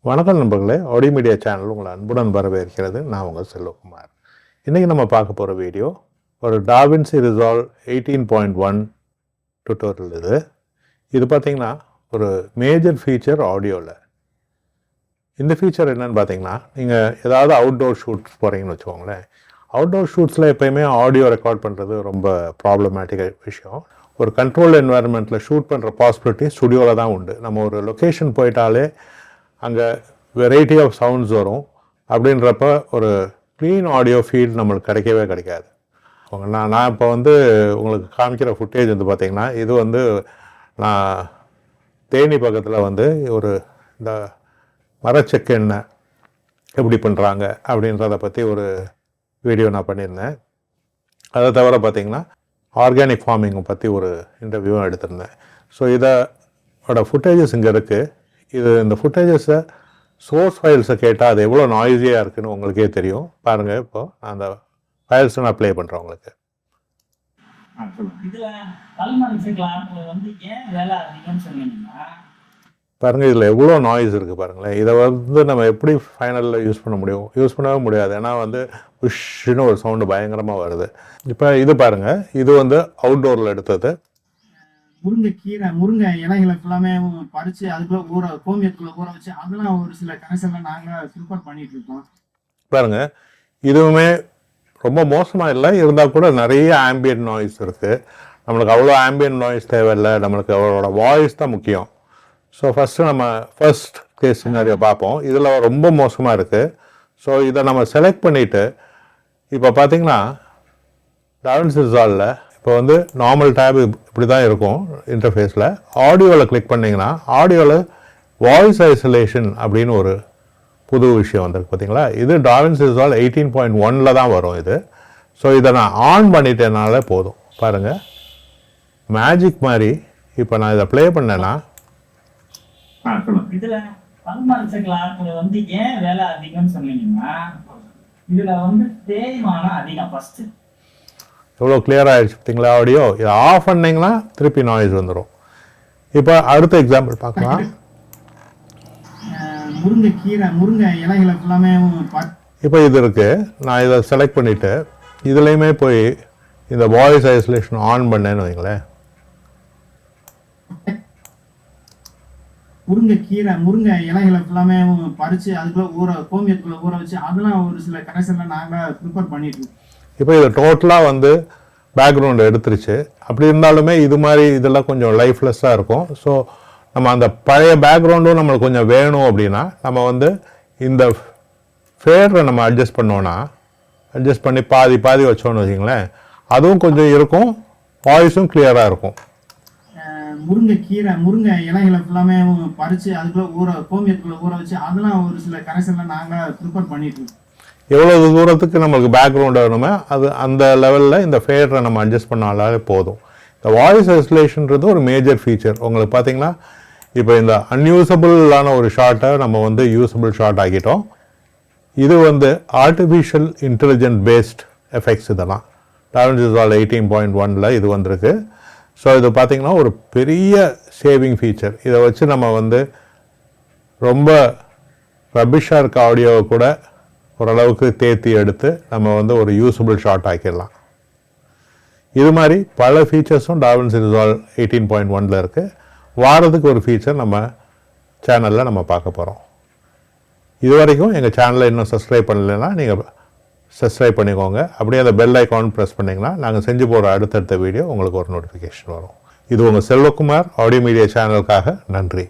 வணக்கம் நண்பர்களே, audio media channel உங்களை அன்புடன் வரவேற்கிறது. நான் உங்கள் செல்வகுமார். இன்றைக்கி நம்ம பார்க்க போகிற வீடியோ ஒரு டாவின்சி ரிசால்வ் 18.1 டுட்டோரியல். இது பார்த்திங்கன்னா ஒரு மேஜர் ஃபீச்சர் ஆடியோவில். இந்த ஃபீச்சர் என்னென்னு பார்த்தீங்கன்னா, நீங்கள் ஏதாவது அவுட்டோர் ஷூட்ஸ் போகிறீங்கன்னு வச்சுக்கோங்களேன். அவுட்டோர் ஷூட்ஸில் எப்போயுமே ஆடியோ ரெக்கார்ட் பண்ணுறது ரொம்ப ப்ராப்ளமேட்டிக் விஷயம். ஒரு கண்ட்ரோல் என்வாயர்மெண்ட்டில் ஷூட் பண்ணுற பாசிபிலிட்டி ஸ்டுடியோவில் தான் உண்டு. நம்ம ஒரு லொக்கேஷன் போயிட்டாலே அங்கே வெரைட்டி ஆஃப் சவுண்ட்ஸ் வரும். அப்படின்றப்ப ஒரு க்ளீன் ஆடியோ ஃபீல் நம்மளுக்கு கிடைக்காது. நான் இப்போ உங்களுக்கு காமிக்கிற ஃபுட்டேஜ் பார்த்திங்கன்னா, இது நான் தேனி பக்கத்தில் ஒரு இந்த மரச்செக்கு எண்ணெய் எப்படி பண்ணுறாங்க அப்படின்றத பற்றி ஒரு வீடியோ நான் பண்ணியிருந்தேன். அதை தவிர பார்த்திங்கன்னா ஆர்கானிக் ஃபார்மிங்கை பற்றி ஒரு இன்டர்வியூவும் எடுத்திருந்தேன். ஸோ இதோட ஃபுட்டேஜஸ் இங்கே இருக்குது. இந்த ஃபுட்டேஜஸை சோர்ஸ் ஃபைல்ஸை கேட்டால் அது எவ்வளோ நாய்ஸியாக இருக்குதுன்னு உங்களுக்கே தெரியும். பாருங்கள், இப்போது நான் அந்த ஃபைல்ஸை நான் ப்ளே பண்ணுறேன் உங்களுக்கு. பாருங்கள், இதில் எவ்வளோ நாய்ஸ் இருக்குது பாருங்களேன். இதை நம்ம எப்படி ஃபைனலில் யூஸ் பண்ணவே முடியாது. ஏன்னா புஷ்ஷுன்னு ஒரு சவுண்டு பயங்கரமாக வருது. இப்போ இது பாருங்கள், இது அவுட்டோரில் எடுத்தது. முருங்கை இலைகளை ஃபுல்லாமே பறித்து அதுக்குள்ளே கோமியத்துக்குள்ளே ஊற வச்சு அதெல்லாம் ஒரு சில கனெக்ஷன்லாம் நாங்கள் ப்ரிப்பேர் பண்ணிட்டு இருக்கோம். பாருங்க, இதுவுமே ரொம்ப மோசமாக இல்லை, இருந்தால் கூட நிறைய ஆம்பியன்ட் நாய்ஸ் இருக்குது. நம்மளுக்கு அவ்வளோ ஆம்பியன்ட் நாய்ஸ் தேவையில்லை, நம்மளுக்கு அவரோட வாய்ஸ் தான் முக்கியம். ஸோ ஃபர்ஸ்ட் கேஸ் சினாரியோ பார்ப்போம். இதில் ரொம்ப மோசமாக இருக்குது. ஸோ இதை நம்ம செலக்ட் பண்ணிவிட்டு இப்போ பார்த்தீங்கன்னா டாவின்சி ரிசால்வில் இப்போ நார்மல் டேப் இப்படி தான் இருக்கும் இன்டர்ஃபேஸில். ஆடியோவில் கிளிக் பண்ணிங்கன்னா ஆடியோவில் வாய்ஸ் ஐசோலேஷன் அப்படின்னு ஒரு புது விஷயம் வந்திருக்கு பார்த்தீங்களா. இது டாவின்சி ரிசால்வ் 18.1 தான் வரும் இது. ஸோ இதை நான் ஆன் பண்ணிட்டேனால போதும். பாருங்கள், மேஜிக் மாதிரி இப்போ நான் இதை ப்ளே பண்ணேன்னா இதில் ஏன் வேலை அதிகம்னு சொன்னீங்கன்னா இதில் தேய்மானம் அதிகம். ஃபஸ்ட்டு எவ்வளோ கிளியராக ஆகிடுச்சு பார்த்தீங்களா ஆடியோ. இதை ஆஃப் பண்ணிங்கன்னா திருப்பி நாய்ஸ் வந்துடும். இப்போ அடுத்த எக்ஸாம்பிள் பார்க்கலாம். முருங்கை இலைகளை ஃபுல்லாமே இப்போ இது இருக்குது. நான் இதை செலக்ட் பண்ணிவிட்டு இதுலேயுமே போய் இந்த வாய்ஸ் ஐசோலேஷன் ஆன் பண்ணேன்னு வைங்களேன். முருங்கை இலைகளை ஃபுல்லாமே பறித்து அதுக்குள்ளே கோமியத்துக்குள்ளே ஊற வச்சு அதெல்லாம் ஒரு சில கனெக்ஷன்லாம் நாங்கள் ப்ரிப்பேர் பண்ணிட்டு இருக்கோம். இப்போ இது டோட்டலாக பேக்ரவுண்டு எடுத்துருச்சு. அப்படி இருந்தாலுமே இது மாதிரி இதெல்லாம் கொஞ்சம் லைஃப்லெஸ்ஸாக இருக்கும். ஸோ நம்ம அந்த பழைய பேக்ரவுண்டும் நம்மளுக்கு கொஞ்சம் வேணும் அப்படின்னா நம்ம இந்த ஃபேடரை நம்ம அட்ஜஸ்ட் பண்ணோன்னா அட்ஜஸ்ட் பண்ணி பாதி வச்சோன்னு வச்சிங்களேன், அதுவும் கொஞ்சம் இருக்கும், வாய்ஸும் கிளியராக இருக்கும். முருங்கை இலைகளை ஃபுல்லாமே பறித்து அதுக்குள்ளே கோமியத்துக்குள்ளே ஊற வச்சு அதெல்லாம் ஒரு சில கனெக்ஷன்லாம் நாங்கள் ப்ரிப்பேர் பண்ணிட்டு இருக்கோம். எவ்வளோ தூரத்துக்கு நம்மளுக்கு பேக்ரவுண்ட் வேணுமோ அது அந்த லெவலில் இந்த ஃபேடரை நம்ம அட்ஜஸ்ட் பண்ணாலே போதும். இந்த வாய்ஸ் ஐசோலேஷன்றது ஒரு மேஜர் ஃபீச்சர். உங்களுக்கு பார்த்தீங்கன்னா இப்போ இந்த அன்யூசபிளான ஒரு ஷார்ட்டை நம்ம யூஸபிள் ஷார்ட் ஆக்கிட்டோம். இது ஆர்டிஃபிஷியல் இன்டெலிஜென்ட் பேஸ்ட் எஃபெக்ட்ஸ். இதெல்லாம் டாவின்சி ரிசால்வ் 18.1 இது வந்திருக்கு. ஸோ இது பார்த்திங்கன்னா ஒரு பெரிய சேவிங் ஃபீச்சர். இதை வச்சு நம்ம ரொம்ப ரபிஷாக இருக்க ஆடியோவை கூட ஓரளவுக்கு தேத்தி எடுத்து நம்ம ஒரு யூஸபிள் ஷார்ட் ஆக்கிடலாம். இது மாதிரி பல ஃபீச்சர்ஸும் டாவின்சி ரிசால்வ் 18.1 இருக்குது. வாரத்துக்கு ஒரு ஃபீச்சர் நம்ம சேனலில் நம்ம பார்க்க போகிறோம். இது வரைக்கும் எங்கள் சேனலை இன்னும் சப்ஸ்கிரைப் பண்ணலைன்னா நீங்கள் சப்ஸ்கிரைப் பண்ணிக்கோங்க. அப்படியே அந்த பெல் ஐக்கான் ப்ரெஸ் பண்ணிங்கன்னா நாங்கள் செஞ்சு போகிற அடுத்தடுத்த வீடியோ உங்களுக்கு ஒரு நோட்டிஃபிகேஷன் வரும். இது உங்கள் செல்வகுமார் ஆடியோ மீடியா சேனலுக்காக நன்றி.